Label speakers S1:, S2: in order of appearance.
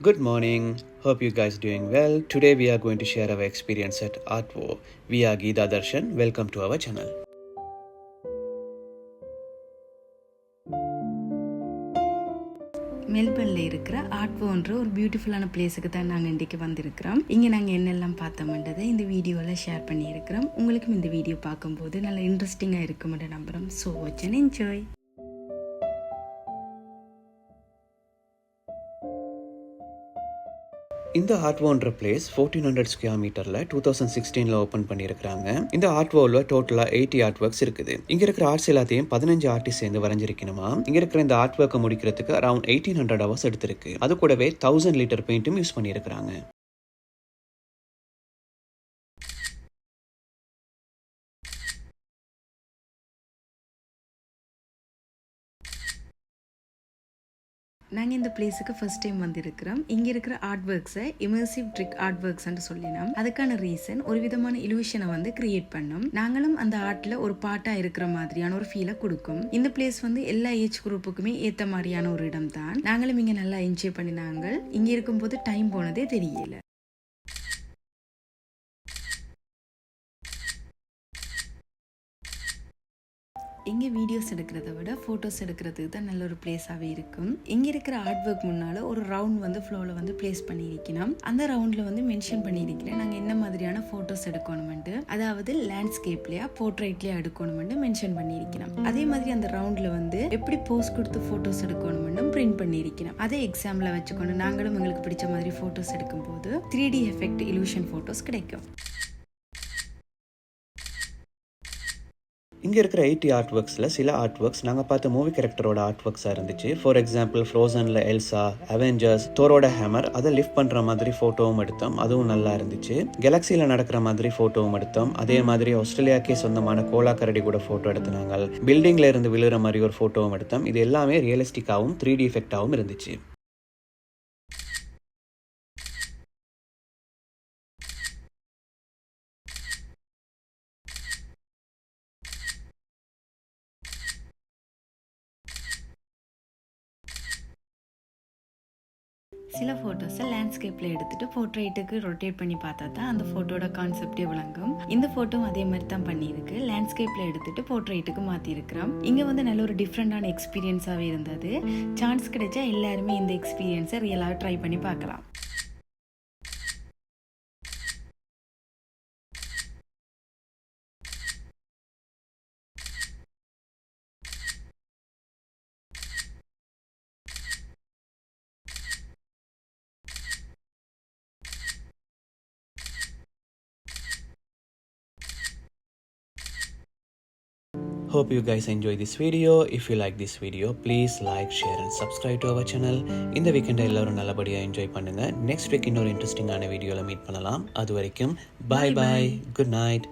S1: Good morning. Hope you guys doing well. Today we are going to share our experience at Artwo. We are Geeta Darshan. Welcome to our channel.
S2: மெல்பர்னில் இருக்கிற ஆர்ட்வோன்ற ஒரு பியூட்டிஃபுல்லான பிளேஸுக்கு தான் நாங்கள் இன்றைக்கி வந்திருக்கிறோம். இங்கே நாங்கள் என்னெல்லாம் பார்த்தோம்ன்றதை இந்த வீடியோவில் ஷேர் பண்ணியிருக்கிறோம். உங்களுக்கும் இந்த வீடியோ பார்க்கும்போது நல்லா இன்ட்ரெஸ்டிங்காக இருக்கும்ன்ற நம்புகிறோம். So watch and enjoy.
S1: இந்த ஆர்ட்வோன்ற பிளேஸ் 1400 ஸ்கொயர் மீட்டரில் 2016 ஓப்பன் பண்ணியிருக்கிறாங்க. இந்த ஆர்ட்வோவில் டோட்டலாக 80 ஆர்ட் ஒர்க்ஸ் இருக்குது. இங்கே இருக்கிற ஆர்ட்ஸ் எல்லாத்தையும் 15 ஆர்டிஸ்ட் சேர்ந்து வரைஞ்சிருக்கணுமா. இங்கே இருக்கிற இந்த ஆர்ட் ஒர்க்கை முடிக்கிறதுக்கு அரௌண்ட் 1800 ஹவர்ஸ் எடுத்திருக்கு. அது கூடவே 1000 லிட்டர் பெயிண்ட்டும் யூஸ் பண்ணியிருக்கிறாங்க.
S2: நாங்கள் இந்த பிளேஸுக்கு ஃபர்ஸ்ட் டைம் வந்திருக்கிறோம். இங்கே இருக்கிற ஆர்ட் ஒர்க்ஸை இமர்சிவ் ட்ரிக் ஆர்ட் ஒர்க்ஸ்ன்னு சொல்லினோம். அதுக்கான ரீசன் ஒரு விதமான இலுஷனை வந்து கிரியேட் பண்ணோம். நாங்களும் அந்த ஆர்ட்ல ஒரு பாட்டாக இருக்கிற மாதிரியான ஒரு ஃபீலை கொடுக்கும். இந்த பிளேஸ் வந்து எல்லா ஏஜ் குரூப்புக்குமே ஏற்ற மாதிரியான ஒரு இடம் தான். நாங்களும் இங்கே நல்லா என்ஜாய் பண்ணினாங்க. இங்கே இருக்கும்போது டைம் போனதே தெரியல. இங்கே வீடியோஸ் எடுக்கிறத விட ஃபோட்டோஸ் எடுக்கிறதுக்கு தான் நல்ல ஒரு பிளேஸாகவே இருக்கும். இங்கே இருக்கிற ஆர்ட் ஒர்க் முன்னால் ஒரு ரவுண்ட் வந்து ஃப்ளோவில் வந்து பிளேஸ் பண்ணியிருக்கணும். அந்த ரவுண்டில் வந்து மென்ஷன் பண்ணியிருக்கிறேன் நாங்கள் என்ன மாதிரியான ஃபோட்டோஸ் எடுக்கணுமெண்டு, அதாவது லேண்ட்ஸ்கேப்லையா போர்ட்ரைட்லையா எடுக்கணுமெண்டு மென்ஷன் பண்ணியிருக்கணும். அதே மாதிரி அந்த ரவுண்டில் வந்து எப்படி போஸ் கொடுத்து ஃபோட்டோஸ் எடுக்கணுமெண்டும் பிரிண்ட் பண்ணியிருக்கணும். அதே எக்ஸாம்பிள் வச்சுக்கொண்டு நாங்களும் எங்களுக்கு பிடிச்ச மாதிரி ஃபோட்டோஸ் எடுக்கும்போது 3D எஃபெக்ட் இலூஷன் ஃபோட்டோஸ் கிடைக்கும்.
S1: இங்கே இருக்கிற 80 ஆர்ட் ஒர்க்ஸில் சில ஆர்ட் ஒர்க்ஸ் நாங்கள் பார்த்த மூவி கேரக்டரோட ஆர்ட் ஒர்க்ஸாக இருந்துச்சு. ஃபார் எக்ஸாம்பிள் ஃப்ரோசனில் எல்சா, அவெஞ்சர்ஸ், தோரோட ஹேமர், அதை லிஃப்ட் பண்ணுற மாதிரி ஃபோட்டோவும் எடுத்தோம். அதுவும் நல்லா இருந்துச்சு. கேலக்சியில் நடக்கிற மாதிரி ஃபோட்டோவும் எடுத்தோம். அதே மாதிரி ஆஸ்திரேலியாக்கே சொந்தமான கோலா கரடி கூட ஃபோட்டோ எடுத்துனாங்க. பில்டிங்கில் இருந்து விழுகிற மாதிரி ஒரு ஃபோட்டோவும் எடுத்தோம். இது எல்லாமே ரியலிஸ்டிக்காகவும் 3D எஃபெக்டாகவும் இருந்துச்சு.
S2: சில ஃபோட்டோஸை லேண்ட்ஸ்கேப்பில் எடுத்துகிட்டு போர்ட்ரைட்டுக்கு ரொட்டேட் பண்ணி பார்த்தா தான் அந்த ஃபோட்டோட கான்செப்டே விளங்கும். இந்த ஃபோட்டோவும் அதே மாதிரி தான் பண்ணியிருக்கு. லேண்ட்ஸ்கேப்பில் எடுத்துகிட்டு போர்ட்ரைட்டுக்கு மாற்றிருக்கிறோம். இங்கே வந்து நல்ல ஒரு டிஃப்ரெண்டான எக்ஸ்பீரியன்ஸாகவே இருந்தது. சான்ஸ் கிடைச்சா எல்லாருமே இந்த எக்ஸ்பீரியன்ஸை ரியலாக ட்ரை பண்ணி பார்க்கலாம்.
S1: Hope you guys enjoy this video. If you like this video, please like, share and subscribe to our channel. இந்த வீக்கெண்டை எல்லாரும் நல்லபடியாக என்ஜாய் பண்ணுங்க. நெக்ஸ்ட் வீக் இன்னொரு இன்ட்ரெஸ்டிங்கான வீடியோவில் மீட் பண்ணலாம். அது வரைக்கும் பாய் பாய், குட் நைட்.